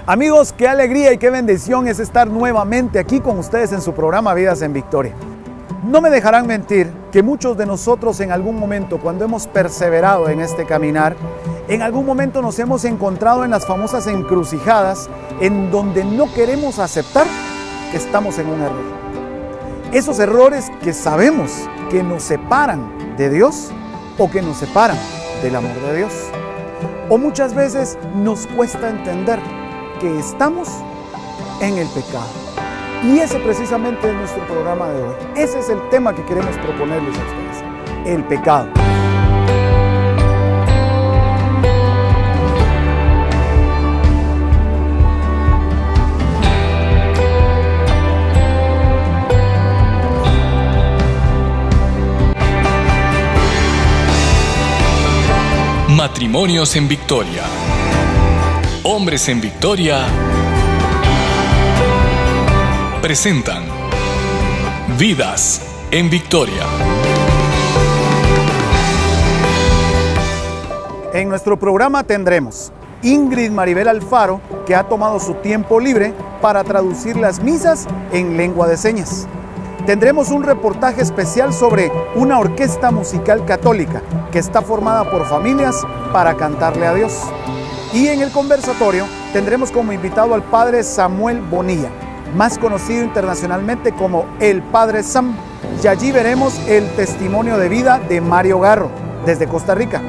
Amigos, qué alegría y qué bendición es estar nuevamente aquí con ustedes en su programa Vidas en Victoria. No me dejarán mentir que muchos de nosotros en algún momento, cuando hemos perseverado en este caminar, en algún momento nos hemos encontrado en las famosas encrucijadas en donde no queremos aceptar que estamos en un error. Esos errores que sabemos que nos separan de Dios o que nos separan del amor de Dios. O muchas veces nos cuesta entender que estamos en el pecado. Y ese precisamente es nuestro programa de hoy. Ese es el tema que queremos proponerles a ustedes, el pecado. Matrimonios en Victoria. Hombres en Victoria presentan Vidas en Victoria. En nuestro programa tendremos Ingrid Maribel Alfaro, que ha tomado su tiempo libre para traducir las misas en lengua de señas. Tendremos un reportaje especial sobre una orquesta musical católica que está formada por familias para cantarle a Dios. Y en el conversatorio tendremos como invitado al padre Samuel Bonilla, más conocido internacionalmente como el Padre Sam. Y allí veremos el testimonio de vida de Mario Garro, desde Costa Rica.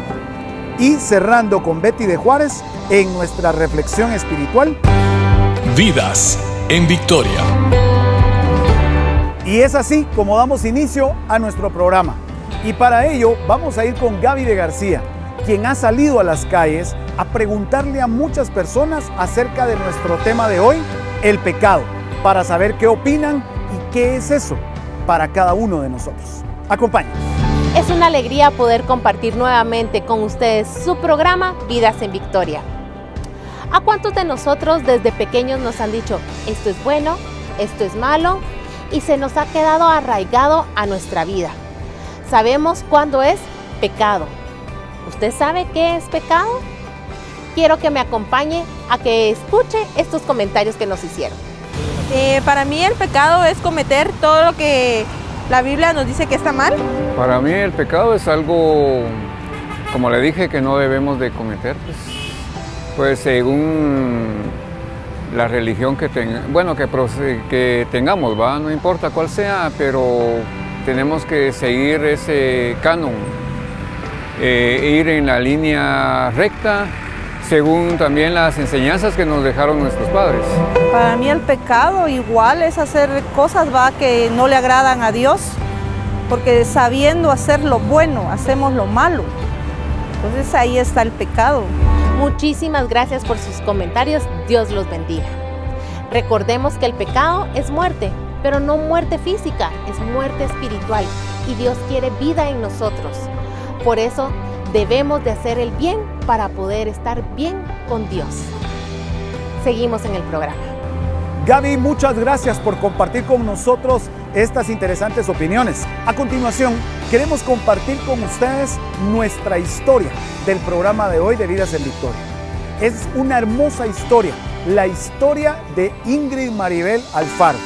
Y cerrando con Betty de Juárez en nuestra reflexión espiritual. Vidas en Victoria. Y es así como damos inicio a nuestro programa. Y para ello vamos a ir con Gaby de García, quien ha salido a las calles a preguntarle a muchas personas acerca de nuestro tema de hoy, el pecado, para saber qué opinan y qué es eso para cada uno de nosotros. Acompáñenos. Es una alegría poder compartir nuevamente con ustedes su programa Vidas en Victoria. ¿A cuántos de nosotros desde pequeños nos han dicho esto es bueno, esto es malo? Y se nos ha quedado arraigado a nuestra vida. Sabemos cuándo es pecado. ¿Usted sabe qué es pecado? Quiero que me acompañe a que escuche estos comentarios que nos hicieron. Para mí el pecado es cometer todo lo que la Biblia nos dice que está mal. Para mí el pecado es algo, como le dije, que no debemos de cometer. Pues según la religión que tengamos, ¿va? No importa cuál sea, pero tenemos que seguir ese canon, ir en la línea recta, según también las enseñanzas que nos dejaron nuestros padres. Para mí el pecado igual es hacer cosas que no le agradan a Dios, porque sabiendo hacer lo bueno, hacemos lo malo. Entonces ahí está el pecado. Muchísimas gracias por sus comentarios. Dios los bendiga. Recordemos que el pecado es muerte, pero no muerte física, es muerte espiritual. Y Dios quiere vida en nosotros. Por eso debemos de hacer el bien para poder estar bien con Dios. Seguimos en el programa. Gaby, muchas gracias por compartir con nosotros estas interesantes opiniones. A continuación, queremos compartir con ustedes nuestra historia del programa de hoy de Vidas en Victoria. Es una hermosa historia, la historia de Ingrid Maribel Alfaro,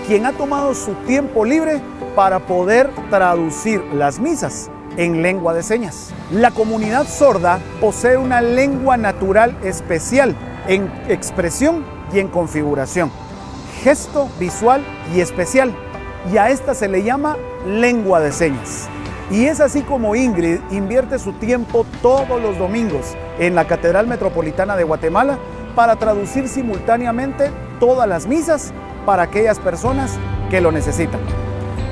quien ha tomado su tiempo libre para poder traducir las misas en lengua de señas. La comunidad sorda posee una lengua natural especial en expresión y en configuración, gesto visual y especial, y a esta se le llama lengua de señas. Y es así como Ingrid invierte su tiempo todos los domingos en la Catedral Metropolitana de Guatemala para traducir simultáneamente todas las misas para aquellas personas que lo necesitan.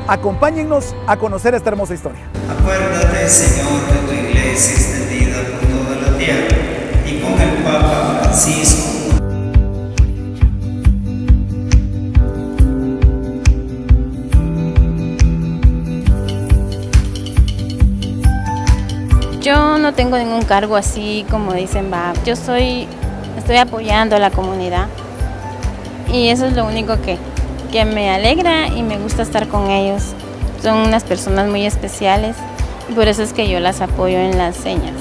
Acompáñennos a conocer esta hermosa historia. Acuérdate, Señor, de tu iglesia extendida por toda la tierra y con el Papa Francisco. Yo no tengo ningún cargo así como dicen, yo estoy apoyando a la comunidad y eso es lo único que me alegra y me gusta estar con ellos. Son unas personas muy especiales y por eso es que yo las apoyo en las señas.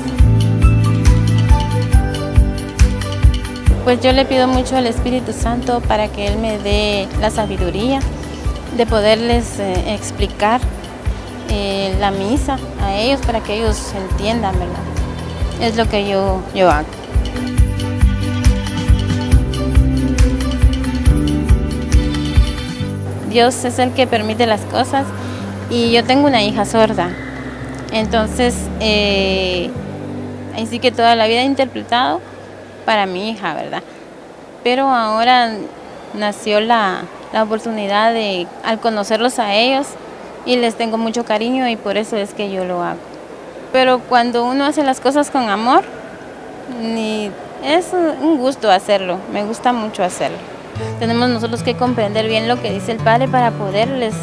Pues yo le pido mucho al Espíritu Santo para que Él me dé la sabiduría de poderles explicar la misa a ellos para que ellos entiendan, ¿verdad? Es lo que yo hago. Dios es el que permite las cosas y yo tengo una hija sorda, entonces ahí sí que toda la vida he interpretado para mi hija, ¿verdad? Pero ahora nació la oportunidad al conocerlos a ellos, y les tengo mucho cariño y por eso es que yo lo hago. Pero cuando uno hace las cosas con amor, es un gusto hacerlo, me gusta mucho hacerlo. Tenemos nosotros que comprender bien lo que dice el Padre para poderles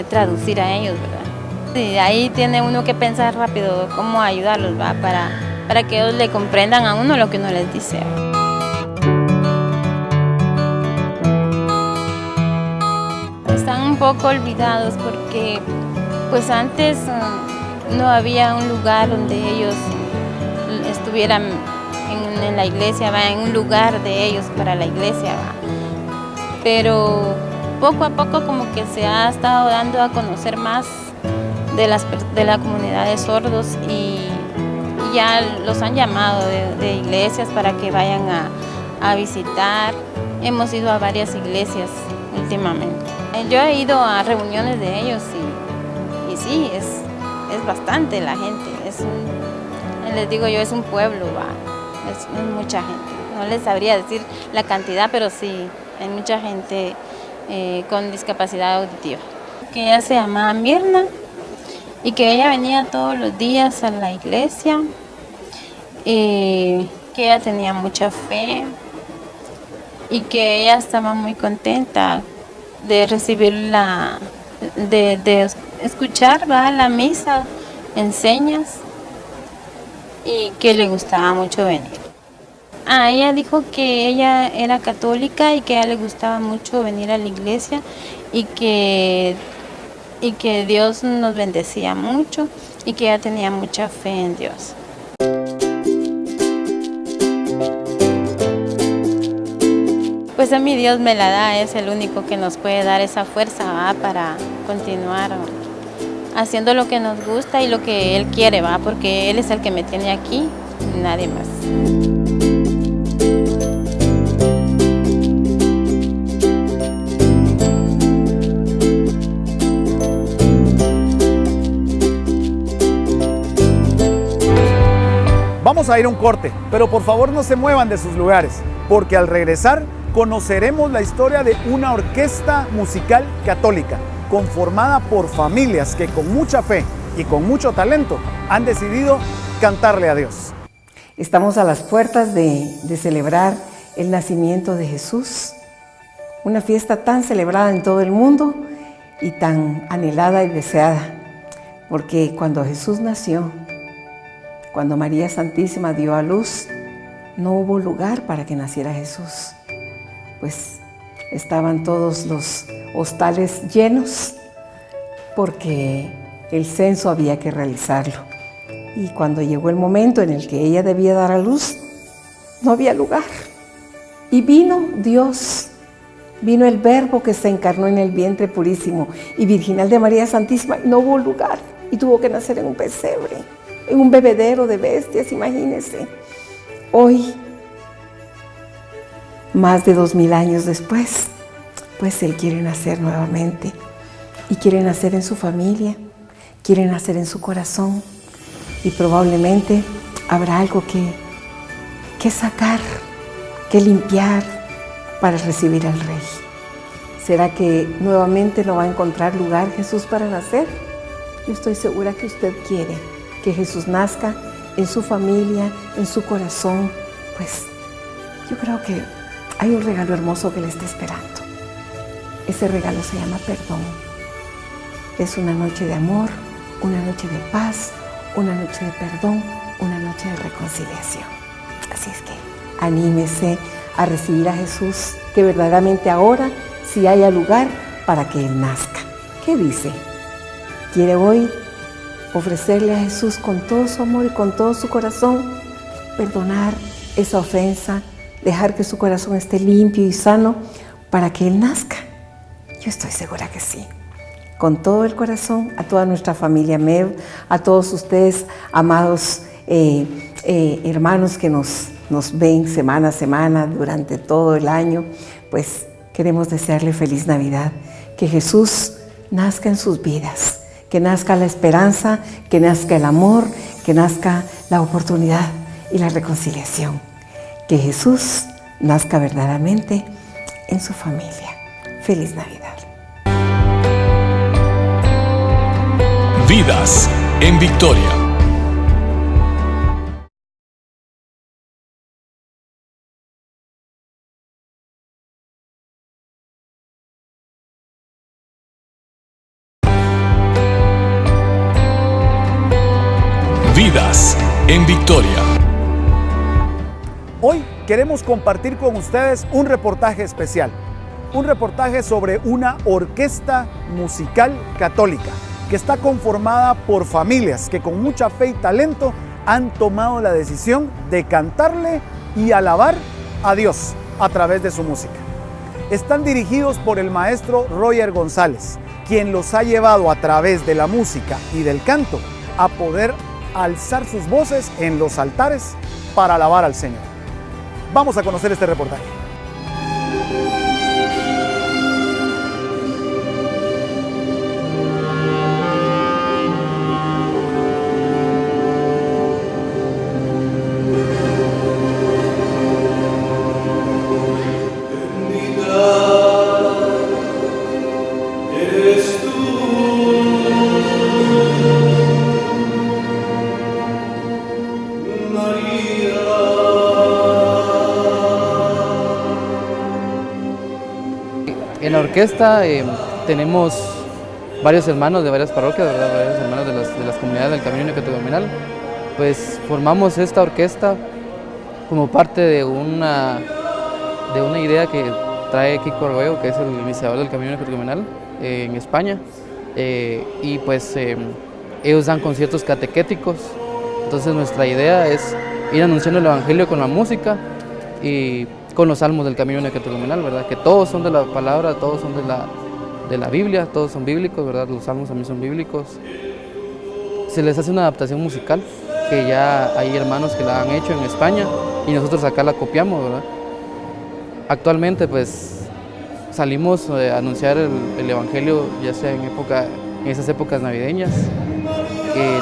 traducir a ellos, ¿verdad? Y ahí tiene uno que pensar rápido cómo ayudarlos, ¿va? Para que ellos le comprendan a uno lo que uno les dice. Están un poco olvidados porque pues antes no había un lugar donde ellos estuvieran en la iglesia, ¿va? En un lugar de ellos para la iglesia, ¿va? Pero poco a poco como que se ha estado dando a conocer más de la comunidad de sordos y ya los han llamado de iglesias para que vayan a visitar. Hemos ido a varias iglesias últimamente. Yo he ido a reuniones de ellos y sí, es bastante la gente. Les digo yo, es un pueblo, ¿va? Es mucha gente. No les sabría decir la cantidad, pero sí, hay mucha gente con discapacidad auditiva. Que ella se llamaba Mirna y que ella venía todos los días a la iglesia, que ella tenía mucha fe y que ella estaba muy contenta de recibir de escuchar, ¿va? La misa en señas y que le gustaba mucho venir. Ella dijo que ella era católica y que a ella le gustaba mucho venir a la iglesia y que Dios nos bendecía mucho y que ella tenía mucha fe en Dios. Pues a mí Dios me la da, es el único que nos puede dar esa fuerza, ¿va? Para continuar haciendo lo que nos gusta y lo que Él quiere, ¿va? Porque Él es el que me tiene aquí, nadie más. Vamos a ir a un corte, pero por favor no se muevan de sus lugares, porque al regresar conoceremos la historia de una orquesta musical católica conformada por familias que con mucha fe y con mucho talento han decidido cantarle a Dios. Estamos a las puertas de celebrar el nacimiento de Jesús, una fiesta tan celebrada en todo el mundo y tan anhelada y deseada, porque cuando Jesús nació, cuando María Santísima dio a luz, no hubo lugar para que naciera Jesús, pues estaban todos los hostales llenos porque el censo había que realizarlo. Y cuando llegó el momento en el que ella debía dar a luz, no había lugar. Y vino Dios, vino el Verbo que se encarnó en el vientre purísimo y virginal de María Santísima. No hubo lugar y tuvo que nacer en un pesebre, en un bebedero de bestias, imagínense. Hoy, más de 2000 años después, pues Él quiere nacer nuevamente y quiere nacer en su familia, quiere nacer en su corazón y probablemente habrá algo que sacar, que limpiar para recibir al Rey. ¿Será que nuevamente no va a encontrar lugar Jesús para nacer? Yo estoy segura que usted quiere que Jesús nazca en su familia, en su corazón. Pues yo creo que hay un regalo hermoso que le está esperando. Ese regalo se llama perdón. Es una noche de amor, una noche de paz, una noche de perdón, una noche de reconciliación. Así es que anímese a recibir a Jesús, que verdaderamente ahora sí haya lugar para que Él nazca. ¿Qué dice? ¿Quiere hoy ofrecerle a Jesús con todo su amor y con todo su corazón, perdonar esa ofensa dejar que su corazón esté limpio y sano para que Él nazca. Yo estoy segura que sí. Con todo el corazón, a toda nuestra familia MEV, a todos ustedes, amados hermanos que nos ven semana a semana durante todo el año, pues queremos desearle feliz Navidad, que Jesús nazca en sus vidas, que nazca la esperanza, que nazca el amor, que nazca la oportunidad y la reconciliación, que Jesús nazca verdaderamente en su familia. Feliz Navidad. Vidas en Victoria. Vidas en Victoria. Hoy queremos compartir con ustedes un reportaje especial. Un reportaje sobre una orquesta musical católica que está conformada por familias que con mucha fe y talento han tomado la decisión de cantarle y alabar a Dios a través de su música. Están dirigidos por el maestro Roger González, quien los ha llevado a través de la música y del canto a poder alzar sus voces en los altares para alabar al Señor. Vamos a conocer este reportaje. En la orquesta tenemos varios hermanos de varias parroquias, ¿verdad? Varios hermanos de las comunidades del Camino Neocatecumenal. Pues formamos esta orquesta como parte de una idea que trae Kiko Arguello, que es el iniciador del Camino Neocatecumenal en España. Y pues ellos dan conciertos catequéticos. Entonces nuestra idea es ir anunciando el Evangelio con la música y con los salmos del Camino Neocatecumenal, ¿verdad? Que todos son de la palabra, todos son de la Biblia, todos son bíblicos, ¿verdad? Los salmos también son bíblicos. Se les hace una adaptación musical, que ya hay hermanos que la han hecho en España y nosotros acá la copiamos, ¿verdad? Actualmente pues salimos a anunciar el Evangelio, ya sea en esas épocas navideñas,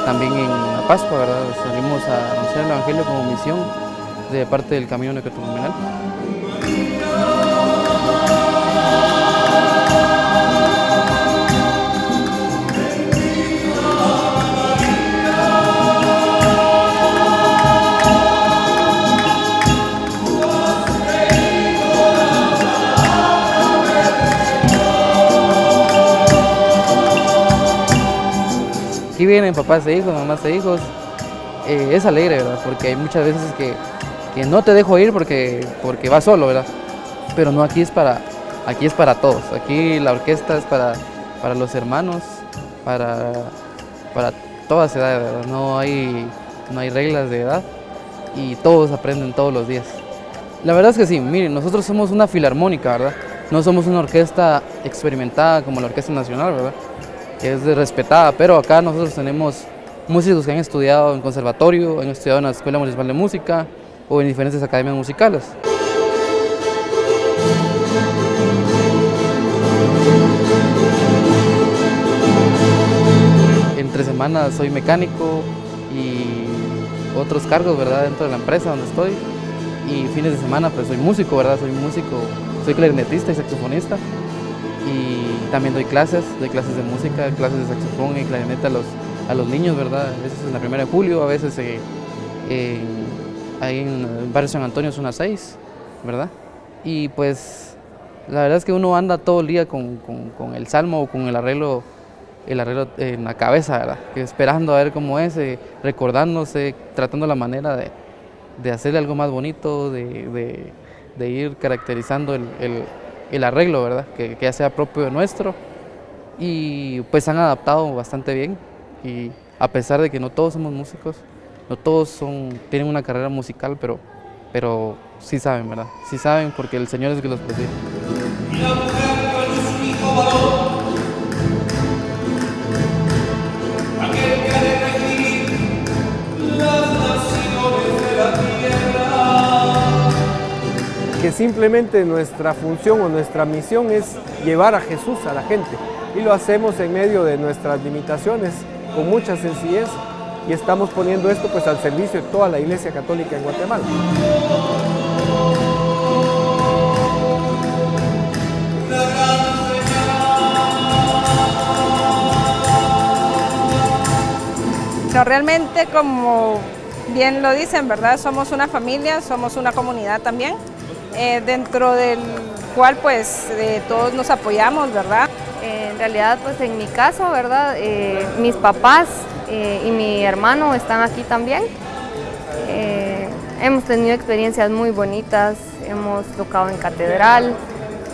también en la Pascua, ¿verdad? Salimos a anunciar el Evangelio como misión de parte del Camino Neocatecumenal. Aquí vienen papás e hijos, mamás e hijos. Es alegre, ¿verdad? Porque hay muchas veces que no te dejo ir porque vas solo, ¿verdad? Pero no, aquí es para todos. Aquí la orquesta es para los hermanos, para todas edades, ¿verdad? No hay reglas de edad y todos aprenden todos los días. La verdad es que sí, miren, nosotros somos una filarmónica, ¿verdad? No somos una orquesta experimentada como la Orquesta Nacional, ¿verdad? Que es respetada, pero acá nosotros tenemos músicos que han estudiado en conservatorio, han estudiado en la Escuela Municipal de Música o en diferentes academias musicales. Entre semanas soy mecánico y otros cargos, ¿verdad? Dentro de la empresa donde estoy. Y fines de semana pues soy músico, ¿verdad? Soy clarinetista y saxofonista. Y también doy clases de música, clases de saxofón y clarinete a los niños, ¿verdad? A veces en la 1 de julio, a veces ahí en el barrio San Antonio zona 6, ¿verdad? Y pues la verdad es que uno anda todo el día con el salmo o con el arreglo en la cabeza, ¿verdad? Esperando a ver cómo es, recordándose, tratando la manera de hacerle algo más bonito, de ir caracterizando el arreglo, ¿verdad? Que ya sea propio nuestro. Y pues se han adaptado bastante bien. Y a pesar de que no todos somos músicos, no todos tienen una carrera musical, pero pero sí saben, ¿verdad? Sí saben porque el Señor es el que los preside. Que simplemente nuestra función o nuestra misión es llevar a Jesús a la gente y lo hacemos en medio de nuestras limitaciones con mucha sencillez y estamos poniendo esto pues al servicio de toda la Iglesia Católica en Guatemala. Pero realmente, como bien lo dicen, ¿verdad? Somos una familia, somos una comunidad también, dentro del cual pues todos nos apoyamos, ¿verdad? En realidad, pues en mi caso, ¿verdad? Mis papás y mi hermano están aquí también. Hemos tenido experiencias muy bonitas, hemos tocado en catedral,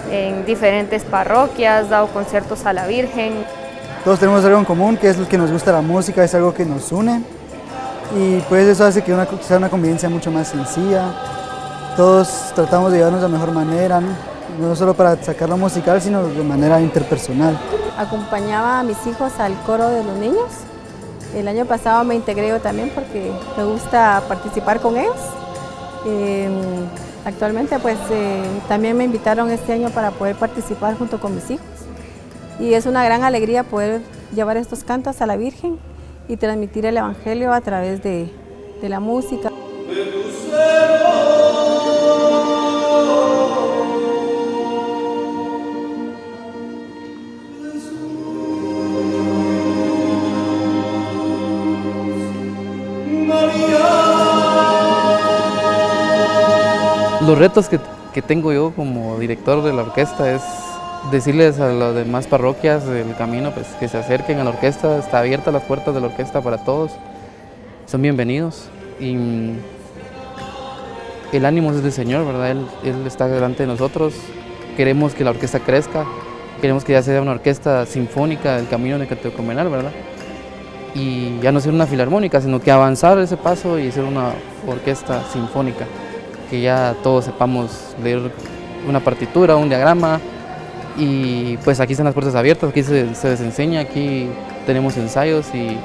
en diferentes parroquias, dado conciertos a la Virgen. Todos tenemos algo en común, que es lo que nos gusta la música, es algo que nos une y pues eso hace que sea una convivencia mucho más sencilla. Todos tratamos de llevarnos de la mejor manera, no solo para sacar lo musical, sino de manera interpersonal. Acompañaba a mis hijos al coro de los niños. El año pasado me integré yo también porque me gusta participar con ellos. Actualmente pues también me invitaron este año para poder participar junto con mis hijos. Y es una gran alegría poder llevar estos cantos a la Virgen y transmitir el Evangelio a través de la música. Los retos que tengo yo como director de la orquesta es decirles a las demás parroquias del camino pues, que se acerquen a la orquesta. Está abierta las puertas de la orquesta para todos, son bienvenidos y el ánimo es del Señor, ¿verdad? Él está delante de nosotros. Queremos que la orquesta crezca, queremos que ya sea una orquesta sinfónica del camino necatecomenal, ¿verdad? Y ya no ser una filarmónica, sino que avanzar ese paso y ser una orquesta sinfónica, que ya todos sepamos leer una partitura, un diagrama. Y pues aquí están las puertas abiertas, aquí se les enseña, aquí tenemos ensayos y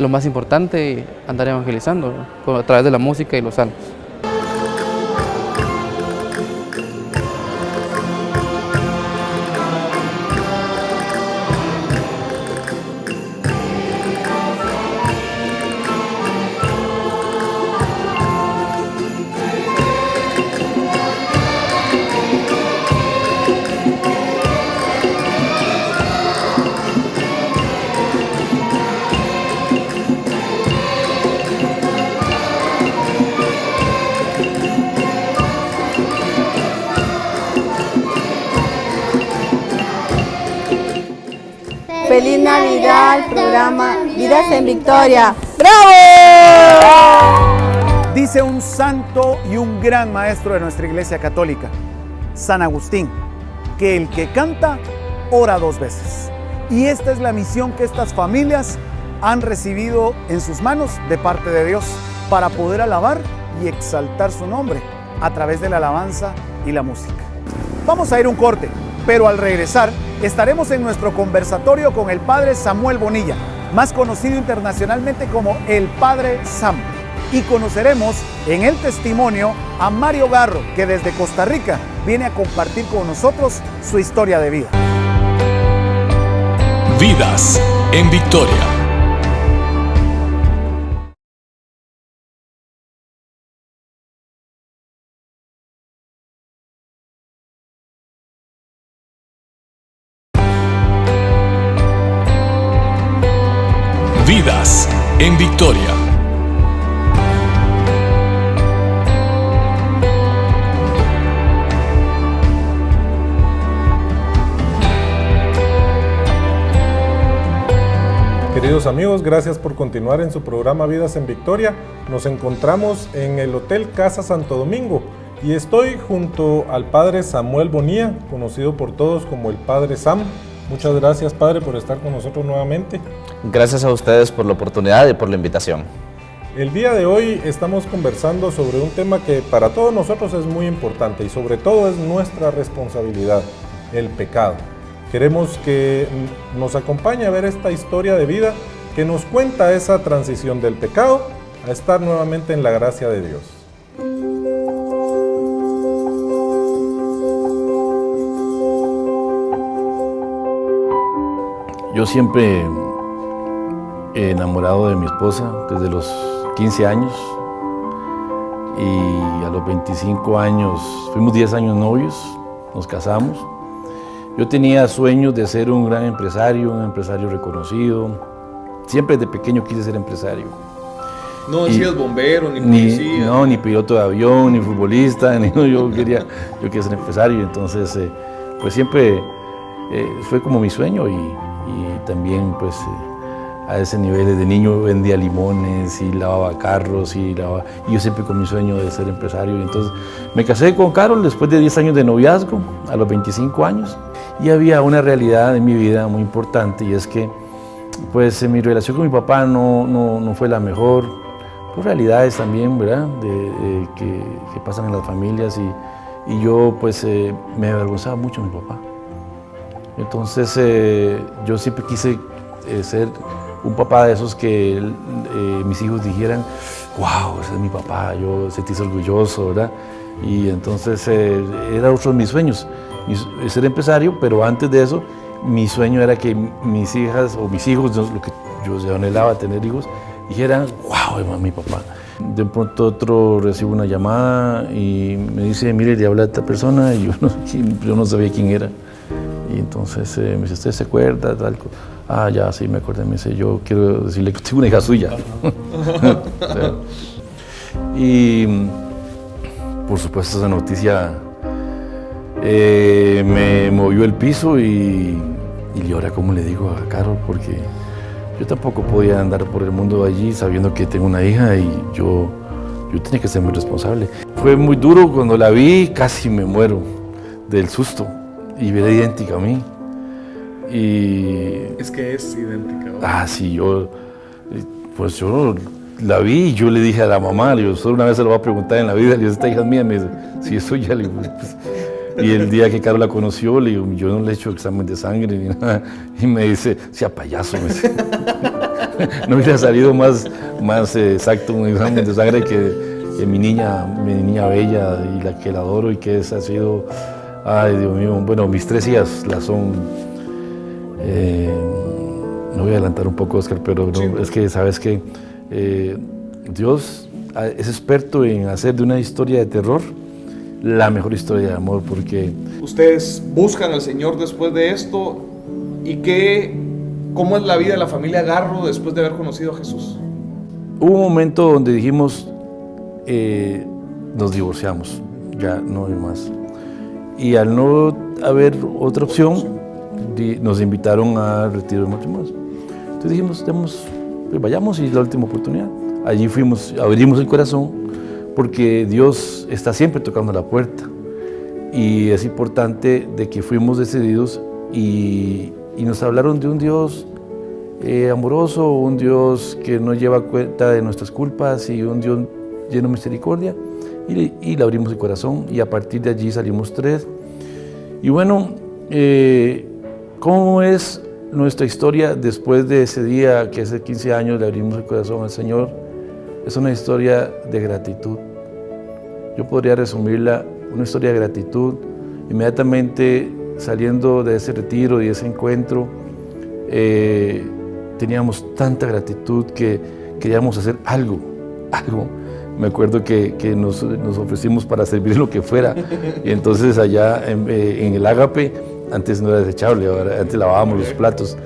lo más importante, andar evangelizando, ¿no? A través de la música y los salmos. ¡Feliz Navidad! El programa Vidas en Victoria. ¡Bravo! Dice un santo y un gran maestro de nuestra Iglesia Católica, San Agustín, que el que canta, ora 2 veces. Y esta es la misión que estas familias han recibido en sus manos de parte de Dios para poder alabar y exaltar su nombre a través de la alabanza y la música. Vamos a ir a un corte, pero al regresar estaremos en nuestro conversatorio con el Padre Samuel Bonilla, más conocido internacionalmente como el Padre Sam, y conoceremos en el testimonio a Mario Garro, que desde Costa Rica viene a compartir con nosotros su historia de vida. Vidas en Victoria. Vidas en Victoria. Queridos amigos, gracias por continuar en su programa Vidas en Victoria. Nos encontramos en el Hotel Casa Santo Domingo y estoy junto al Padre Samuel Bonilla, conocido por todos como el Padre Sam. Muchas gracias, Padre, por estar con nosotros nuevamente. Gracias a ustedes por la oportunidad y por la invitación. El día de hoy estamos conversando sobre un tema que para todos nosotros es muy importante y sobre todo es nuestra responsabilidad, el pecado. Queremos que nos acompañe a ver esta historia de vida que nos cuenta esa transición del pecado a estar nuevamente en la gracia de Dios. Yo siempre he enamorado de mi esposa desde los 15 años y a los 25 años, fuimos 10 años novios, nos casamos. Yo tenía sueños de ser un gran empresario, un empresario reconocido. Siempre desde pequeño quise ser empresario. No decías bombero, ni policía. No, ni piloto de avión, ni futbolista, yo quería ser empresario. Entonces, pues siempre fue como mi sueño y también pues a ese nivel de niño vendía limones y lavaba carros y yo siempre con mi sueño de ser empresario. Entonces me casé con Carol después de 10 años de noviazgo, a los 25 años, y había una realidad en mi vida muy importante, y es que pues mi relación con mi papá no fue la mejor, por realidades también, ¿verdad? Que pasan en las familias, y yo pues me avergonzaba mucho de mi papá. Entonces yo siempre quise ser un papá de esos que mis hijos dijeran, wow, ese es mi papá, yo sentí orgulloso, ¿verdad? Y entonces era otro de mis sueños, ser empresario, pero antes de eso, mi sueño era que mis hijas o mis hijos, lo que yo anhelaba tener hijos, dijeran, wow, es mi papá. De pronto otro recibo una llamada y me dice, mire, le habla a esta persona, y yo no sabía quién era. Y entonces me dice, ¿usted se acuerda? Tal? Ah, ya, sí, me acuerdo. Me dice, yo quiero decirle que tengo una hija suya. Y por supuesto esa noticia me movió el piso y ahora cómo le digo a Carol, porque yo tampoco podía andar por el mundo allí sabiendo que tengo una hija y yo tenía que ser muy responsable. Fue muy duro cuando la vi, casi me muero del susto. Y era idéntica a mí. Es que es idéntica. Ah, sí, yo la vi y yo le dije a la mamá, le digo, solo una vez se lo voy a preguntar en la vida, le digo, esta hija es mía, me dice, sí, es suya. Le digo, pues. Y el día que Carol la conoció, le digo, yo no le he hecho examen de sangre ni nada, y me dice, sea payaso, me dice. No hubiera salido más exacto un examen de sangre que mi niña bella y la que la adoro y que esa ha sido. Ay, Dios mío, bueno, mis 3 hijas las son, no voy a adelantar un poco, Oscar, pero no, sí. Es que, ¿sabes qué? Dios es experto en hacer de una historia de terror la mejor historia de amor, porque... Ustedes buscan al Señor después de esto, ¿y cómo es la vida de la familia Garro después de haber conocido a Jesús? Hubo un momento donde dijimos, nos divorciamos, ya no hay más. Y al no haber otra opción, nos invitaron a retiro de matrimonio. Entonces dijimos, pues vayamos y es la última oportunidad. Allí fuimos, abrimos el corazón, porque Dios está siempre tocando la puerta. Y es importante de que fuimos decididos y nos hablaron de un Dios amoroso, un Dios que no lleva cuenta de nuestras culpas y un Dios lleno de misericordia. Y le abrimos el corazón y a partir de allí salimos 3. Y bueno, ¿cómo es nuestra historia después de ese día que hace 15 años le abrimos el corazón al Señor? Es una historia de gratitud. Yo podría resumirla, una historia de gratitud. Inmediatamente saliendo de ese retiro y ese encuentro, teníamos tanta gratitud que queríamos hacer algo. Me acuerdo que nos ofrecimos para servir lo que fuera. Y entonces allá en el Ágape, antes no era desechable, antes lavábamos los platos.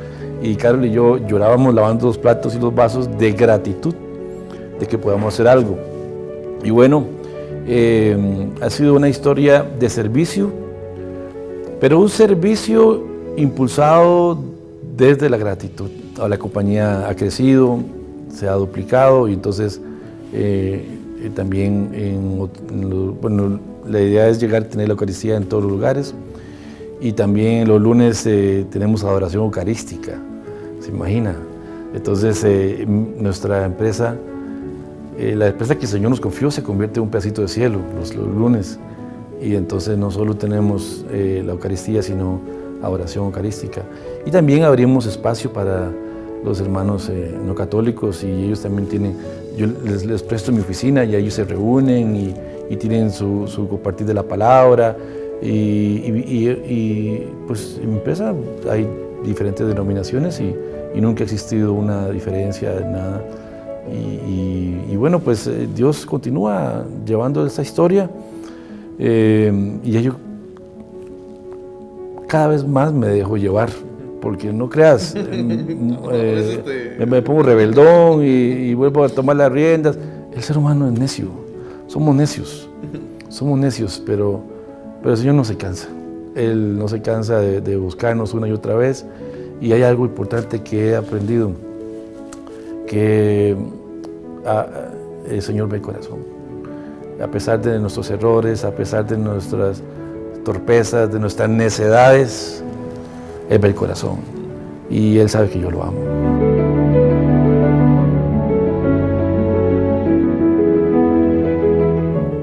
Y Carol y yo llorábamos lavando los platos y los vasos de gratitud, de que podamos hacer algo. Y bueno, ha sido una historia de servicio, pero un servicio impulsado desde la gratitud. La compañía ha crecido, se ha duplicado y entonces también la idea es llegar a tener la Eucaristía en todos los lugares, y también los lunes tenemos adoración eucarística, ¿se imagina? Entonces nuestra empresa la empresa que el Señor nos confió se convierte en un pedacito de cielo los lunes. Y entonces no solo tenemos la Eucaristía, sino adoración eucarística. Y también abrimos espacio para los hermanos no católicos, y ellos también tienen, yo les presto mi oficina y ellos se reúnen y tienen su compartir de la palabra. Y pues en mi empresa hay diferentes denominaciones y nunca ha existido una diferencia de nada. Y bueno, pues Dios continúa llevando esta historia, y yo cada vez más me dejo llevar, porque no creas, me pongo rebeldón y vuelvo a tomar las riendas. El ser humano es necio, somos necios, pero el Señor no se cansa. Él no se cansa de buscarnos una y otra vez. Y hay algo importante que he aprendido, que el Señor ve el corazón. A pesar de nuestros errores, a pesar de nuestras torpezas, de nuestras necedades, Él ve el corazón. Y Él sabe que yo lo amo.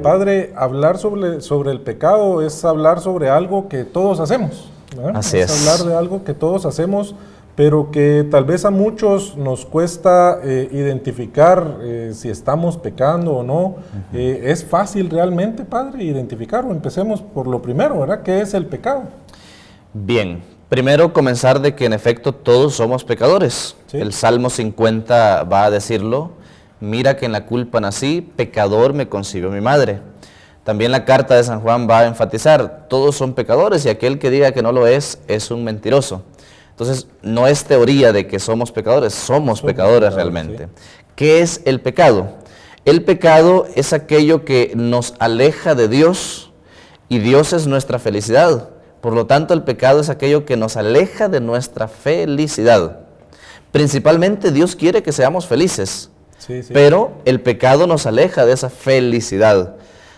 Padre, hablar sobre el pecado es hablar sobre algo que todos hacemos, ¿verdad? Así es. Hablar de algo que todos hacemos, pero que tal vez a muchos nos cuesta identificar si estamos pecando o no. ¿Es fácil realmente, Padre, identificarlo? Empecemos por lo primero, ¿verdad? ¿Qué es el pecado? Bien, primero comenzar de que en efecto todos somos pecadores. ¿Sí? El Salmo 50 va a decirlo. Mira que en la culpa nací, pecador me concibió mi madre. También la carta de San Juan va a enfatizar, todos son pecadores y aquel que diga que no lo es un mentiroso. Entonces, no es teoría de que somos pecadores, somos pecadores realmente. Sí. ¿Qué es el pecado? El pecado es aquello que nos aleja de Dios y Dios es nuestra felicidad. Por lo tanto, el pecado es aquello que nos aleja de nuestra felicidad. Principalmente Dios quiere que seamos felices. Sí. Pero el pecado nos aleja de esa felicidad.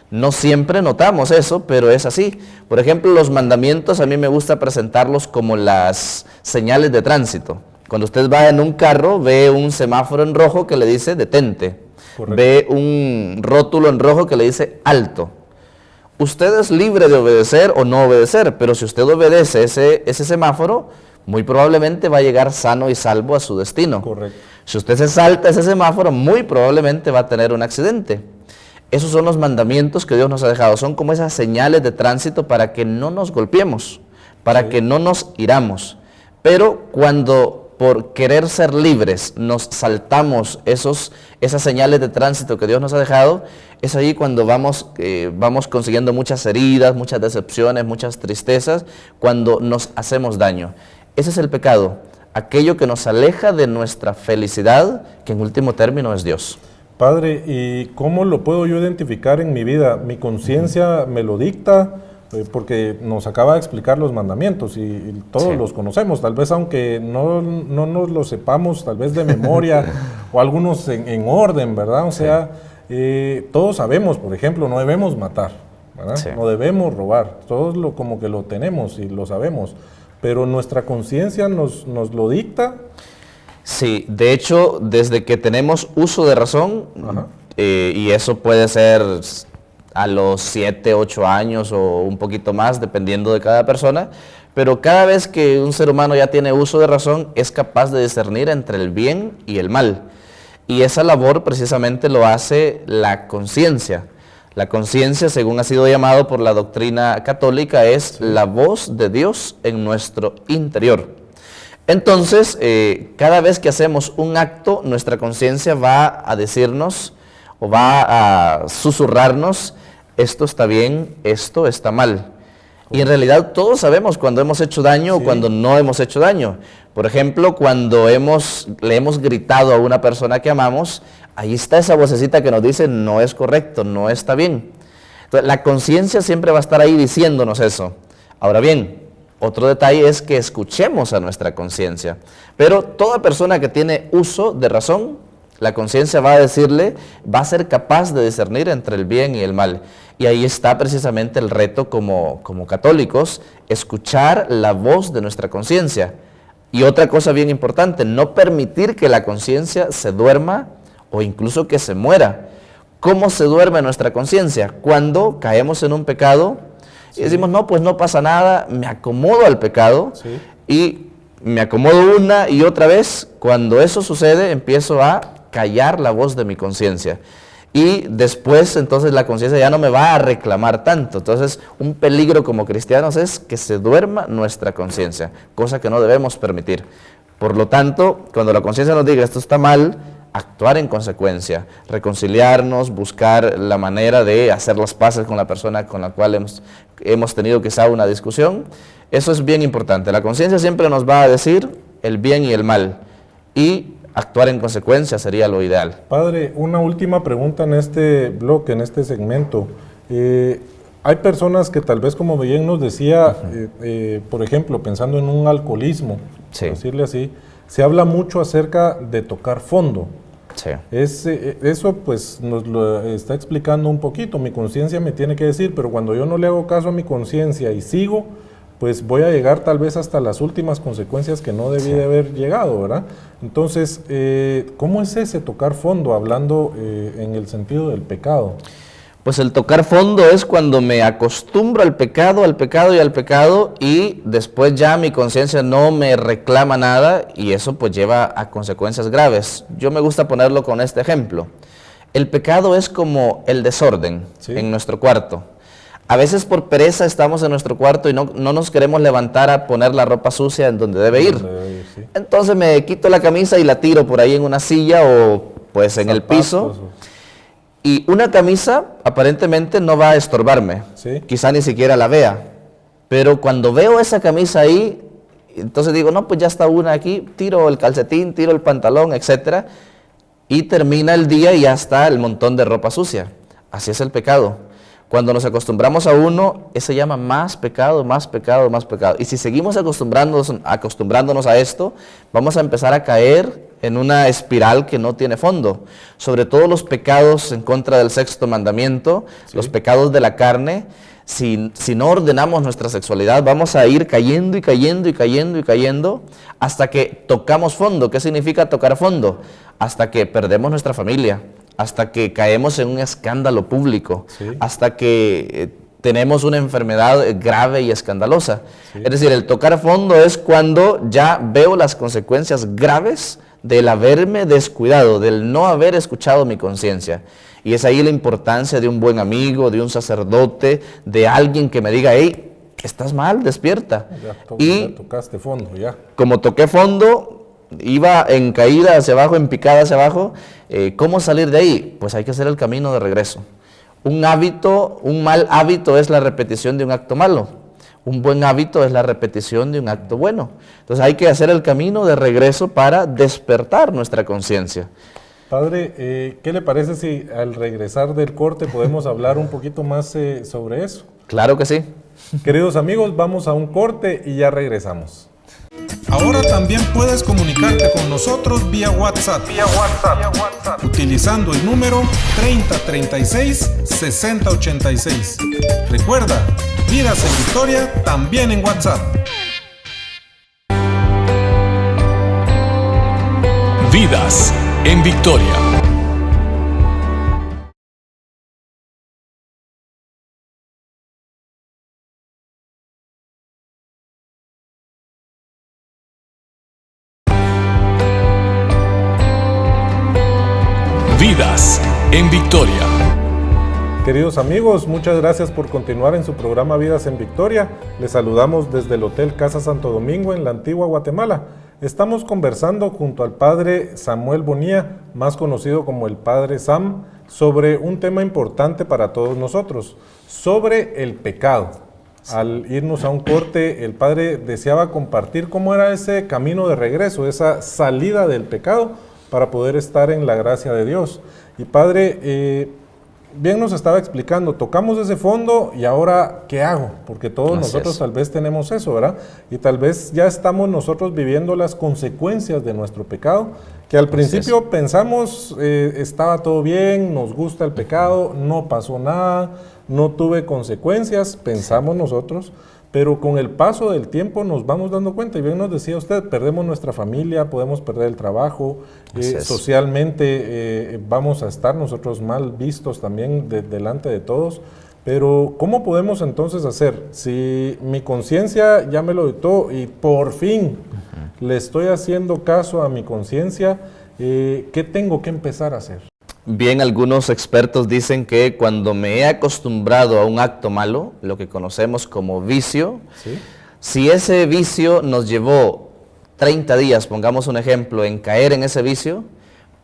No siempre notamos eso, pero es así. Por ejemplo, los mandamientos a mí me gusta presentarlos como las señales de tránsito. Cuando usted va en un carro, ve un semáforo en rojo que le dice detente. Correcto. Ve un rótulo en rojo que le dice alto. Usted es libre de obedecer o no obedecer, pero si usted obedece ese semáforo, muy probablemente va a llegar sano y salvo a su destino. Correcto. Si usted se salta ese semáforo, muy probablemente va a tener un accidente. Esos son los mandamientos que Dios nos ha dejado. Son como esas señales de tránsito para que no nos golpeemos, para que no nos iramos. Pero cuando por querer ser libres nos saltamos esas señales de tránsito que Dios nos ha dejado, es ahí cuando vamos consiguiendo muchas heridas, muchas decepciones, muchas tristezas, cuando nos hacemos daño. Ese es el pecado, aquello que nos aleja de nuestra felicidad, que en último término es Dios. Padre, ¿y cómo lo puedo yo identificar en mi vida? ¿Mi conciencia me lo dicta? Porque nos acaba de explicar los mandamientos y todos los conocemos, tal vez aunque no nos lo sepamos, tal vez de memoria, o algunos en orden, ¿verdad? O sea, todos sabemos, por ejemplo, no debemos matar, ¿verdad? Sí. No debemos robar, todos como que lo tenemos y lo sabemos. Pero nuestra conciencia nos lo dicta. Sí, de hecho, desde que tenemos uso de razón, y eso puede ser a los 7, 8 años o un poquito más, dependiendo de cada persona, pero cada vez que un ser humano ya tiene uso de razón, es capaz de discernir entre el bien y el mal. Y esa labor precisamente lo hace la conciencia. La conciencia, según ha sido llamado por la doctrina católica, es la voz de Dios en nuestro interior. Entonces, cada vez que hacemos un acto, nuestra conciencia va a decirnos o va a susurrarnos, esto está bien, esto está mal. Y en realidad todos sabemos cuando hemos hecho daño o cuando no hemos hecho daño. Por ejemplo, cuando le hemos gritado a una persona que amamos, ahí está esa vocecita que nos dice, no es correcto, no está bien. Entonces, la conciencia siempre va a estar ahí diciéndonos eso. Ahora bien, otro detalle es que escuchemos a nuestra conciencia. Pero toda persona que tiene uso de razón, la conciencia va a decirle, va a ser capaz de discernir entre el bien y el mal. Y ahí está precisamente el reto como católicos, escuchar la voz de nuestra conciencia. Y otra cosa bien importante, no permitir que la conciencia se duerma o incluso que se muera. ¿Cómo se duerme nuestra conciencia? Cuando caemos en un pecado y decimos, no, pues no pasa nada, me acomodo al pecado y me acomodo una y otra vez. Cuando eso sucede, empiezo a callar la voz de mi conciencia. Y después, entonces, la conciencia ya no me va a reclamar tanto. Entonces, un peligro como cristianos es que se duerma nuestra conciencia, cosa que no debemos permitir. Por lo tanto, cuando la conciencia nos diga esto está mal, actuar en consecuencia, reconciliarnos, buscar la manera de hacer las paces con la persona con la cual hemos tenido quizá una discusión. Eso es bien importante. La conciencia siempre nos va a decir el bien y el mal, y actuar en consecuencia sería lo ideal. Padre, una última pregunta en este bloque, en este segmento. Hay personas que tal vez, como bien nos decía, por ejemplo, pensando en un alcoholismo, por decirle así, se habla mucho acerca de tocar fondo. Sí. Eso pues nos lo está explicando un poquito. Mi conciencia me tiene que decir, pero cuando yo no le hago caso a mi conciencia y sigo, pues voy a llegar tal vez hasta las últimas consecuencias que no debí de haber llegado, ¿verdad? Entonces, ¿cómo es ese tocar fondo, hablando en el sentido del pecado? Pues el tocar fondo es cuando me acostumbro al pecado y después ya mi conciencia no me reclama nada, y eso pues lleva a consecuencias graves. Yo me gusta ponerlo con este ejemplo. El pecado es como el desorden en nuestro cuarto. A veces por pereza estamos en nuestro cuarto y no nos queremos levantar a poner la ropa sucia en donde debe ir. Entonces me quito la camisa y la tiro por ahí en una silla o pues en el piso. Y una camisa aparentemente no va a estorbarme, quizá ni siquiera la vea, pero cuando veo esa camisa ahí, entonces digo, no, pues ya está una aquí, tiro el calcetín, tiro el pantalón, etcétera, y termina el día y ya está el montón de ropa sucia. Así es el pecado. Cuando nos acostumbramos a uno, se llama más pecado, más pecado, más pecado. Y si seguimos acostumbrándonos a esto, vamos a empezar a caer en una espiral que no tiene fondo. Sobre todo los pecados en contra del sexto mandamiento, los pecados de la carne, si no ordenamos nuestra sexualidad, vamos a ir cayendo y cayendo y cayendo y cayendo hasta que tocamos fondo. ¿Qué significa tocar fondo? Hasta que perdemos nuestra familia, hasta que caemos en un escándalo público, hasta que tenemos una enfermedad grave y escandalosa. Es decir, el tocar fondo es cuando ya veo las consecuencias graves del haberme descuidado, del no haber escuchado mi conciencia. Y es ahí la importancia de un buen amigo, de un sacerdote, de alguien que me diga, hey, estás mal, despierta. Ya tocaste fondo, ya. Como toqué fondo, iba en caída hacia abajo, en picada hacia abajo, ¿cómo salir de ahí? Pues hay que hacer el camino de regreso. Un mal hábito es la repetición de un acto malo. Un buen hábito es la repetición de un acto bueno. Entonces hay que hacer el camino de regreso para despertar nuestra conciencia. Padre, ¿qué le parece si al regresar del corte podemos hablar un poquito más sobre eso? Claro que sí. Queridos amigos, vamos a un corte y ya regresamos. Ahora también puedes comunicarte con nosotros vía WhatsApp. Utilizando el número 3036-6086. Recuerda, Vidas en Victoria también en WhatsApp. Vidas en Victoria. Vidas en Victoria. Queridos amigos, muchas gracias por continuar en su programa Vidas en Victoria. Les saludamos desde el Hotel Casa Santo Domingo en la Antigua Guatemala. Estamos conversando junto al Padre Samuel Bonilla, más conocido como el Padre Sam, sobre un tema importante para todos nosotros, sobre el pecado. Al irnos a un corte, el Padre deseaba compartir cómo era ese camino de regreso, esa salida del pecado para poder estar en la gracia de Dios. Y Padre, bien nos estaba explicando, tocamos ese fondo y ahora, ¿qué hago? Porque todos nosotros tal vez tenemos eso, ¿verdad? Y tal vez ya estamos nosotros viviendo las consecuencias de nuestro pecado, que al principio pensamos, estaba todo bien, nos gusta el pecado, no pasó nada, no tuve consecuencias, pensamos nosotros, pero con el paso del tiempo nos vamos dando cuenta, y bien nos decía usted, perdemos nuestra familia, podemos perder el trabajo, socialmente vamos a estar nosotros mal vistos también delante de todos, pero ¿cómo podemos entonces hacer? Si mi conciencia ya me lo dictó y por fin le estoy haciendo caso a mi conciencia, ¿qué tengo que empezar a hacer? Bien, algunos expertos dicen que cuando me he acostumbrado a un acto malo, lo que conocemos como vicio, ¿sí? Si ese vicio nos llevó 30 días, pongamos un ejemplo, en caer en ese vicio,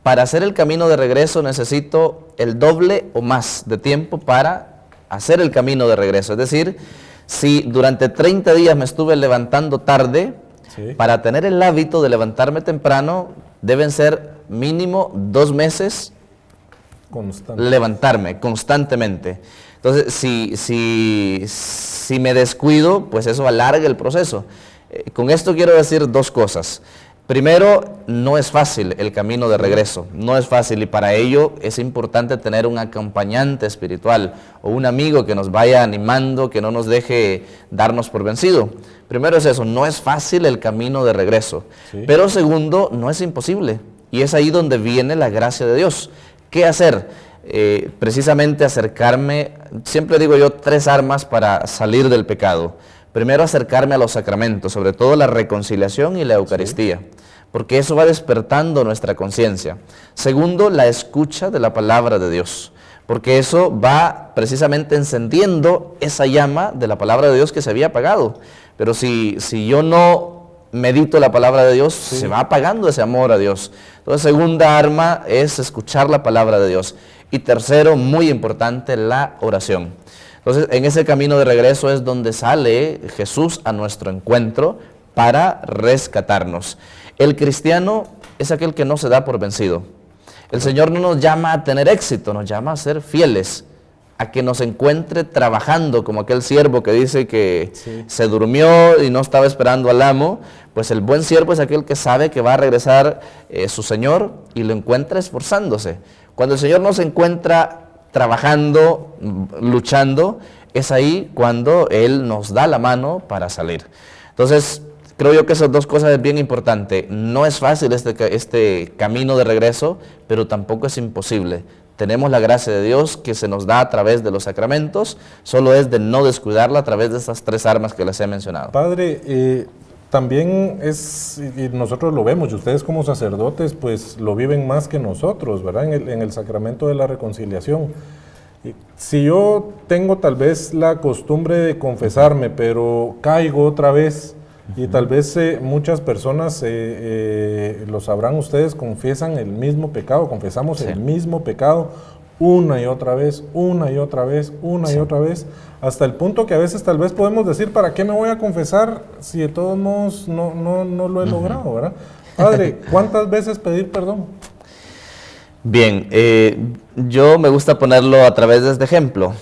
para hacer el camino de regreso necesito el doble o más de tiempo para hacer el camino de regreso. Es decir, si durante 30 días me estuve levantando tarde, ¿sí? Para tener el hábito de levantarme temprano, deben ser mínimo 2 meses levantarme constantemente. Entonces, si me descuido, pues eso alarga el proceso. Con esto quiero decir 2 cosas. Primero, no es fácil el camino de regreso, no es fácil, y para ello es importante tener un acompañante espiritual o un amigo que nos vaya animando, que no nos deje darnos por vencido. Primero es eso, no es fácil el camino de regreso, ¿sí? Pero segundo, no es imposible, y es ahí donde viene la gracia de Dios. ¿Qué hacer? Precisamente acercarme, siempre digo yo, 3 armas para salir del pecado. Primero, acercarme a los sacramentos, sobre todo la reconciliación y la Eucaristía, ¿sí? Porque eso va despertando nuestra conciencia. Segundo, la escucha de la palabra de Dios, porque eso va precisamente encendiendo esa llama de la palabra de Dios que se había apagado. Pero si yo no medito la palabra de Dios, sí, se va apagando ese amor a Dios. Entonces, segunda arma es escuchar la palabra de Dios. Y tercero, muy importante, la oración. Entonces, en ese camino de regreso es donde sale Jesús a nuestro encuentro para rescatarnos. El cristiano es aquel que no se da por vencido. El Señor no nos llama a tener éxito, nos llama a ser fieles, a que nos encuentre trabajando, como aquel siervo que dice que sí, se durmió y no estaba esperando al amo. Pues el buen siervo es aquel que sabe que va a regresar su Señor y lo encuentra esforzándose. Cuando el Señor nos encuentra trabajando, luchando, es ahí cuando Él nos da la mano para salir. Entonces, creo yo que esas 2 cosas es bien importante. No es fácil este camino de regreso, pero tampoco es imposible. Tenemos la gracia de Dios que se nos da a través de los sacramentos, solo es de no descuidarla a través de estas 3 armas que les he mencionado. Padre, también y nosotros lo vemos, y ustedes como sacerdotes pues lo viven más que nosotros, ¿verdad? En el sacramento de la reconciliación. Si yo tengo tal vez la costumbre de confesarme, pero caigo otra vez, y tal vez muchas personas, lo sabrán ustedes, confiesan el mismo pecado, confesamos, sí, el mismo pecado una y otra vez, una y otra vez, una y otra vez, hasta el punto que a veces tal vez podemos decir, ¿para qué me voy a confesar si de todos modos no lo he logrado, ¿verdad? Padre, ¿cuántas veces pedir perdón? Bien, yo me gusta ponerlo a través de este ejemplo.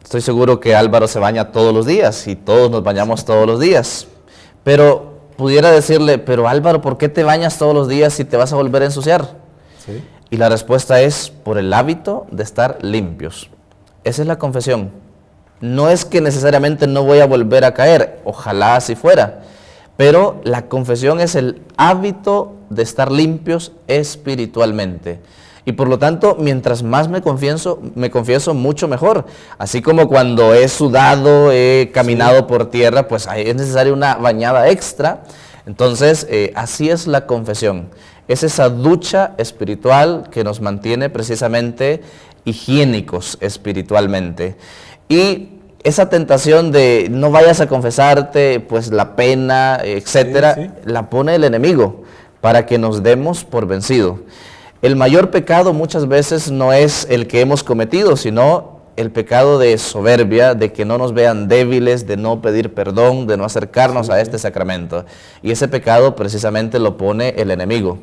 Estoy seguro que Álvaro se baña todos los días y todos nos bañamos todos los días. Pero pudiera decirle, pero Álvaro, ¿por qué te bañas todos los días si te vas a volver a ensuciar? ¿Sí? Y la respuesta es por el hábito de estar limpios. Esa es la confesión. No es que necesariamente no voy a volver a caer, ojalá así fuera, pero la confesión es el hábito de estar limpios espiritualmente. Y por lo tanto, mientras más me confieso mucho mejor. Así como cuando he sudado, he caminado, sí, por tierra, pues es necesaria una bañada extra. Entonces, así es la confesión. Es esa ducha espiritual que nos mantiene precisamente higiénicos espiritualmente. Y esa tentación de no vayas a confesarte, pues la pena, etcétera, sí, sí, la pone el enemigo para que nos demos por vencido. El mayor pecado muchas veces no es el que hemos cometido, sino el pecado de soberbia, de que no nos vean débiles, de no pedir perdón, de no acercarnos, sí, a este sacramento. Y ese pecado precisamente lo pone el enemigo.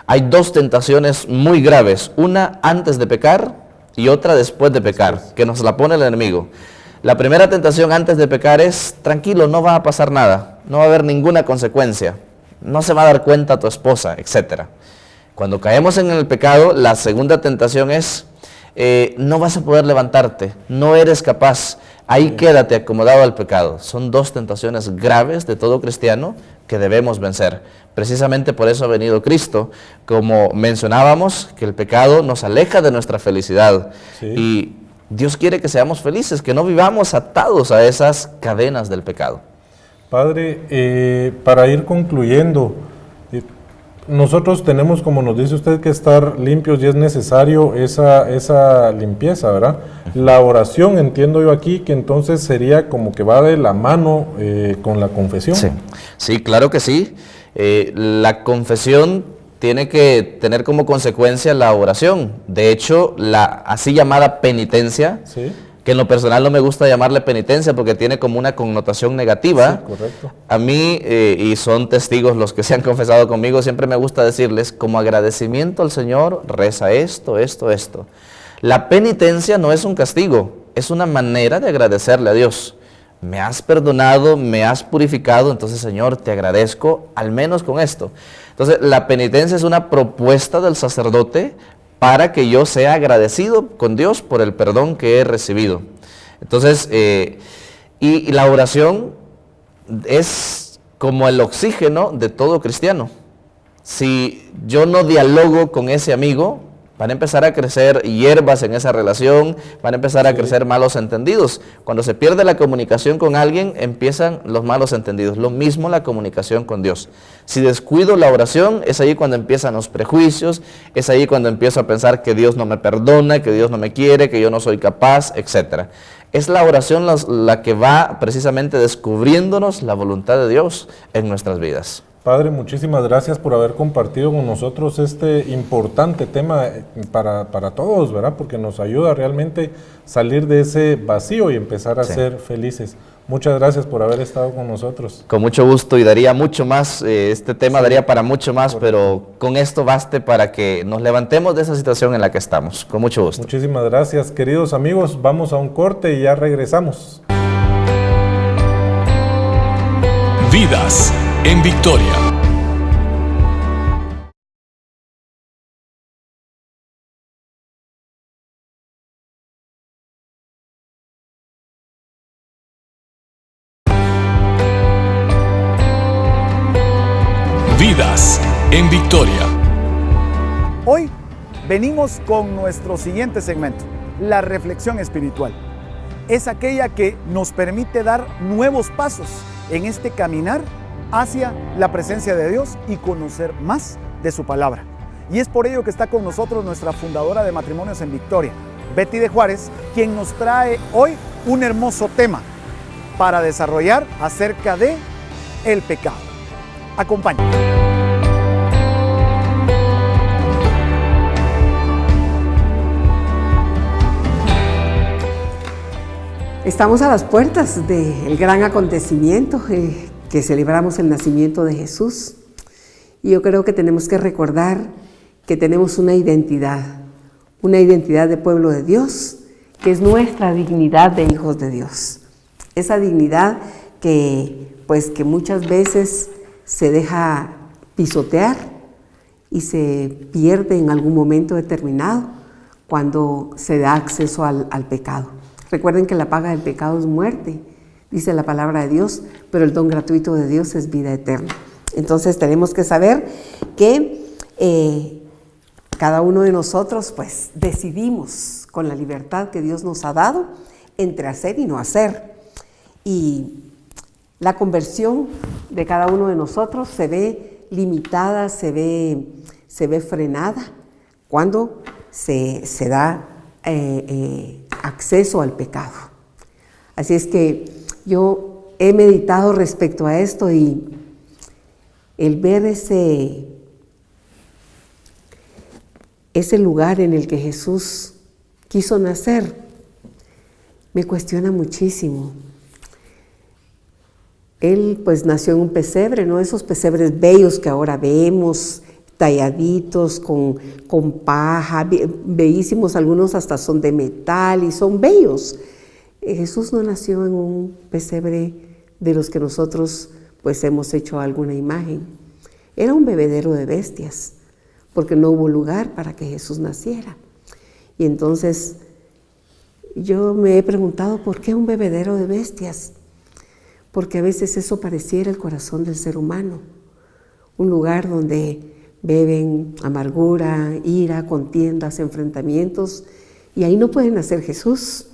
Hay 2 tentaciones muy graves, una antes de pecar y otra después de pecar, que nos la pone el enemigo. La primera tentación antes de pecar es, tranquilo, no va a pasar nada, no va a haber ninguna consecuencia, no se va a dar cuenta tu esposa, etcétera. Cuando caemos en el pecado, la segunda tentación es, no vas a poder levantarte, no eres capaz, Ahí quédate acomodado al pecado. Son dos tentaciones graves de todo cristiano que debemos vencer. Precisamente por eso ha venido Cristo. Como mencionábamos, que el pecado nos aleja de nuestra felicidad. Sí. Y Dios quiere que seamos felices, que no vivamos atados a esas cadenas del pecado. Padre, para ir concluyendo, nosotros tenemos, como nos dice usted, que estar limpios y es necesario esa limpieza, ¿verdad? La oración, entiendo yo aquí, que entonces sería como que va de la mano con la confesión. Sí, sí, claro que sí. La confesión tiene que tener como consecuencia la oración. De hecho, la así llamada penitencia, sí, que en lo personal no me gusta llamarle penitencia porque tiene como una connotación negativa. Sí, correcto. A mí, y son testigos los que se han confesado conmigo, siempre me gusta decirles, como agradecimiento al Señor, reza esto, esto, esto. La penitencia no es un castigo, es una manera de agradecerle a Dios. Me has perdonado, me has purificado, entonces Señor, te agradezco al menos con esto. Entonces, la penitencia es una propuesta del sacerdote para que yo sea agradecido con Dios por el perdón que he recibido. Entonces, y la oración es como el oxígeno de todo cristiano. Si yo no dialogo con ese amigo, van a empezar a crecer hierbas en esa relación, van a empezar a crecer malos entendidos. Cuando se pierde la comunicación con alguien, empiezan los malos entendidos. Lo mismo la comunicación con Dios. Si descuido la oración, es ahí cuando empiezan los prejuicios, es ahí cuando empiezo a pensar que Dios no me perdona, que Dios no me quiere, que yo no soy capaz, etc. Es la oración la que va precisamente descubriéndonos la voluntad de Dios en nuestras vidas. Padre, muchísimas gracias por haber compartido con nosotros este importante tema para todos, ¿verdad? Porque nos ayuda realmente a salir de ese vacío y empezar a ser felices. Muchas gracias por haber estado con nosotros. Con mucho gusto, y daría mucho más, este tema daría para mucho más, pero con esto baste para que nos levantemos de esa situación en la que estamos. Con mucho gusto. Muchísimas gracias, queridos amigos. Vamos a un corte y ya regresamos. Vidas en Victoria. Vidas en Victoria. Hoy venimos con nuestro siguiente segmento, la reflexión espiritual. Es aquella que nos permite dar nuevos pasos en este caminar hacia la presencia de Dios y conocer más de su palabra. Y es por ello que está con nosotros nuestra fundadora de Matrimonios en Victoria, Betty de Juárez, quien nos trae hoy un hermoso tema para desarrollar acerca de el pecado. Acompáñanos. Estamos a las puertas del gran acontecimiento que celebramos el nacimiento de Jesús. Y yo creo que tenemos que recordar que tenemos una identidad de pueblo de Dios, que es nuestra dignidad de hijos de Dios. Esa dignidad que muchas veces se deja pisotear y se pierde en algún momento determinado cuando se da acceso al pecado. Recuerden que la paga del pecado es muerte, dice la palabra de Dios, pero el don gratuito de Dios es vida eterna. Entonces tenemos que saber que cada uno de nosotros pues decidimos con la libertad que Dios nos ha dado entre hacer y no hacer. Y la conversión de cada uno de nosotros se ve limitada, se ve frenada cuando se da acceso al pecado. Así es que yo he meditado respecto a esto y el ver ese lugar en el que Jesús quiso nacer me cuestiona muchísimo. Él pues nació en un pesebre, ¿no? Esos pesebres bellos que ahora vemos, talladitos con paja, bellísimos, algunos hasta son de metal y son bellos. Jesús no nació en un pesebre de los que nosotros pues hemos hecho alguna imagen. Era un bebedero de bestias, porque no hubo lugar para que Jesús naciera. Y entonces Yo me he preguntado por qué un bebedero de bestias, porque a veces eso pareciera el corazón del ser humano, un lugar donde beben amargura, ira, contiendas, enfrentamientos, y ahí no puede nacer Jesús.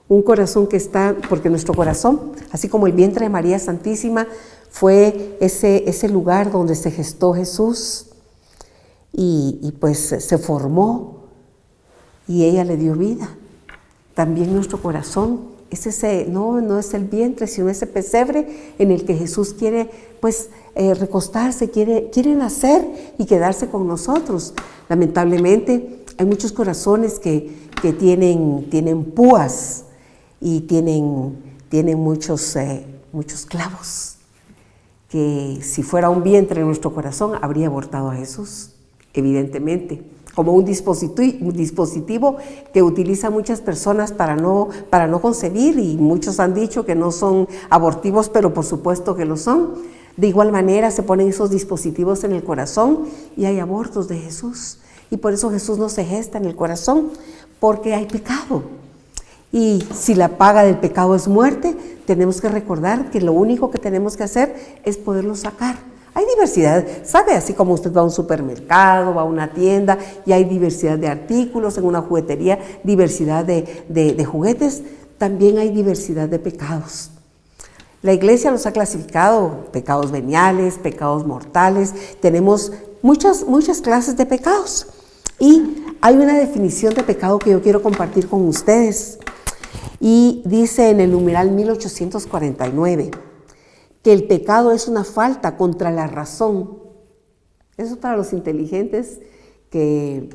Un corazón que está, porque nuestro corazón, así como el vientre de María Santísima, fue ese lugar donde se gestó Jesús y pues se formó y ella le dio vida. También nuestro corazón es no es el vientre, sino ese pesebre en el que Jesús quiere pues recostarse, quiere nacer y quedarse con nosotros. Lamentablemente hay muchos corazones que tienen púas y tienen muchos clavos, que si fuera un vientre en nuestro corazón habría abortado a Jesús, evidentemente, como un dispositivo que utilizan muchas personas para no concebir, y muchos han dicho que no son abortivos, pero por supuesto que lo son. De igual manera se ponen esos dispositivos en el corazón y hay abortos de Jesús, y por eso Jesús no se gesta en el corazón, porque hay pecado. Y si la paga del pecado es muerte, tenemos que recordar que lo único que tenemos que hacer es poderlo sacar. Hay diversidad, ¿sabe? Así como usted va a un supermercado, va a una tienda y hay diversidad de artículos, en una juguetería, diversidad de juguetes, también hay diversidad de pecados. La Iglesia los ha clasificado: pecados veniales, pecados mortales. Tenemos muchas clases de pecados. Y hay una definición de pecado que yo quiero compartir con ustedes. Y dice en el numeral 1849 que el pecado es una falta contra la razón. Eso es para los inteligentes que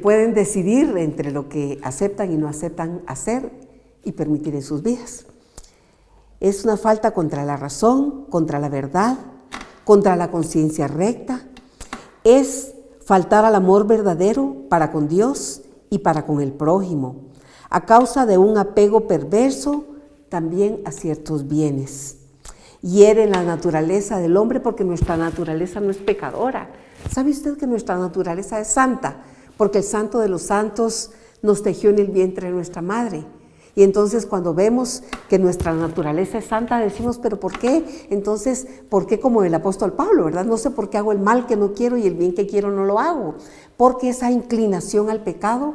pueden decidir entre lo que aceptan y no aceptan hacer y permitir en sus vidas. Es una falta contra la razón, contra la verdad, contra la conciencia recta. Es faltar al amor verdadero para con Dios y para con el prójimo, a causa de un apego perverso también a ciertos bienes. Hiere la naturaleza del hombre, porque nuestra naturaleza no es pecadora. ¿Sabe usted que nuestra naturaleza es santa? Porque el Santo de los Santos nos tejió en el vientre de nuestra madre. Y entonces cuando vemos que nuestra naturaleza es santa, decimos, ¿pero por qué? Entonces, ¿por qué como el apóstol Pablo, verdad? No sé por qué hago el mal que no quiero y el bien que quiero no lo hago. Porque esa inclinación al pecado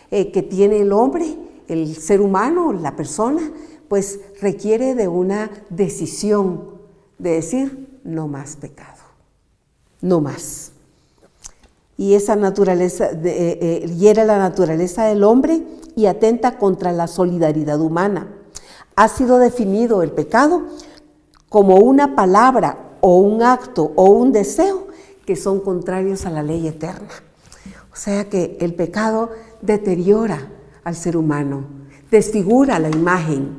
que tiene el hombre, el ser humano, la persona, pues requiere de una decisión de decir, no más pecado, no más. Y esa naturaleza hiere la naturaleza del hombre y atenta contra la solidaridad humana. Ha sido definido el pecado como una palabra o un acto o un deseo que son contrarios a la ley eterna. O sea que el pecado deteriora al ser humano, desfigura la imagen.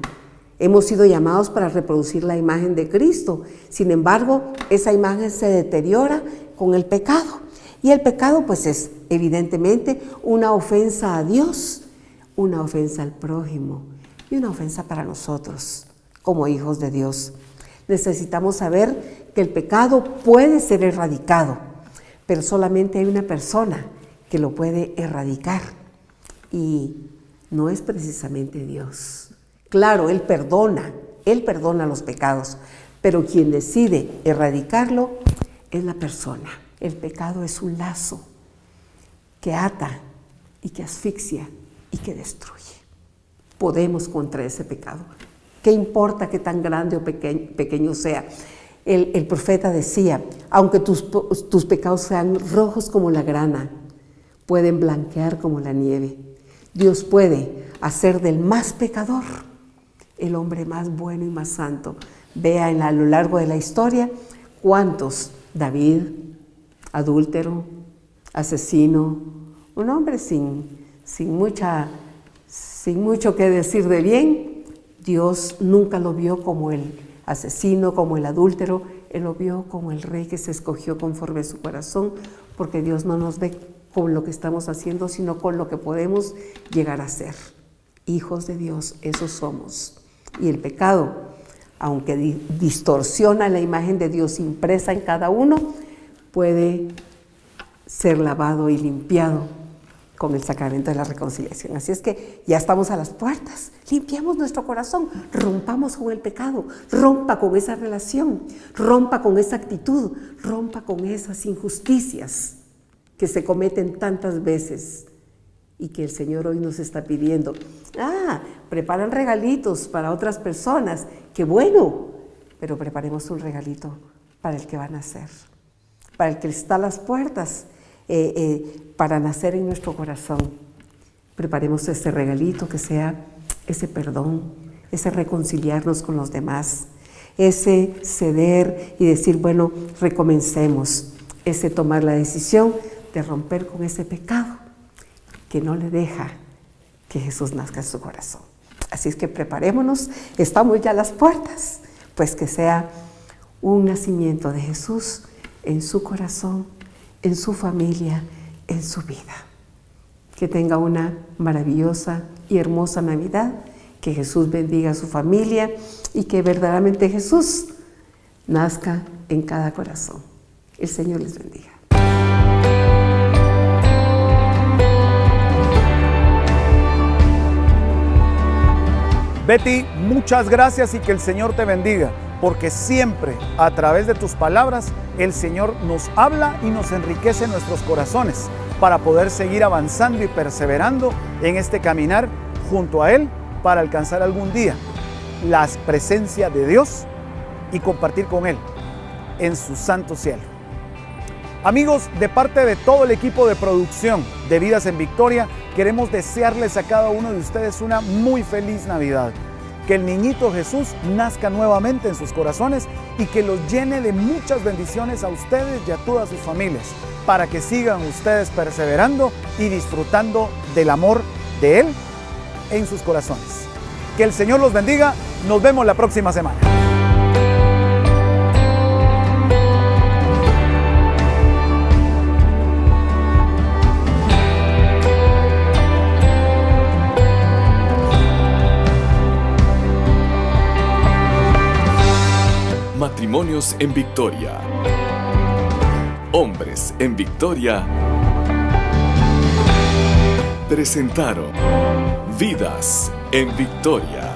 Hemos sido llamados para reproducir la imagen de Cristo. Sin embargo, esa imagen se deteriora con el pecado. Y el pecado pues es evidentemente una ofensa a Dios, una ofensa al prójimo y una ofensa para nosotros como hijos de Dios. Necesitamos saber que el pecado puede ser erradicado, pero solamente hay una persona que lo puede erradicar y no es precisamente Dios. Claro, Él perdona los pecados, pero quien decide erradicarlo es la persona. El pecado es un lazo que ata y que asfixia y que destruye. Podemos contra ese pecado. ¿Qué importa qué tan grande o pequeño sea? El profeta decía, aunque tus pecados sean rojos como la grana, pueden blanquear como la nieve. Dios puede hacer del más pecador el hombre más bueno y más santo. Vea a lo largo de la historia cuántos: David, adúltero, asesino, un hombre sin mucho que decir de bien. Dios nunca lo vio como el asesino, como el adúltero. Él lo vio como el rey que se escogió conforme a su corazón, porque Dios no nos ve con lo que estamos haciendo, sino con lo que podemos llegar a ser. Hijos de Dios, esos somos. Y el pecado, aunque distorsiona la imagen de Dios impresa en cada uno, puede ser lavado y limpiado con el sacramento de la reconciliación. Así es que ya estamos a las puertas, limpiamos nuestro corazón, rompamos con el pecado, rompa con esa relación, rompa con esa actitud, rompa con esas injusticias que se cometen tantas veces y que el Señor hoy nos está pidiendo. Preparan regalitos para otras personas, qué bueno, pero preparemos un regalito para el que va a nacer, para el que está a las puertas, para nacer en nuestro corazón. Preparemos ese regalito que sea ese perdón, ese reconciliarnos con los demás, ese ceder y decir, bueno, recomencemos, ese tomar la decisión de romper con ese pecado que no le deja que Jesús nazca en su corazón. Así es que preparémonos, estamos ya a las puertas, pues que sea un nacimiento de Jesús en su corazón, en su familia, en su vida. Que tenga una maravillosa y hermosa Navidad, que Jesús bendiga a su familia y que verdaderamente Jesús nazca en cada corazón. El Señor les bendiga. Betty, muchas gracias y que el Señor te bendiga, porque siempre a través de tus palabras el Señor nos habla y nos enriquece nuestros corazones para poder seguir avanzando y perseverando en este caminar junto a Él para alcanzar algún día la presencia de Dios y compartir con Él en su santo cielo. Amigos, de parte de todo el equipo de producción de Vidas en Victoria, queremos desearles a cada uno de ustedes una muy feliz Navidad. Que el niñito Jesús nazca nuevamente en sus corazones y que los llene de muchas bendiciones a ustedes y a todas sus familias, para que sigan ustedes perseverando y disfrutando del amor de Él en sus corazones. Que el Señor los bendiga. Nos vemos la próxima semana. Matrimonios en Victoria. Hombres en Victoria. Presentaron Vidas en Victoria.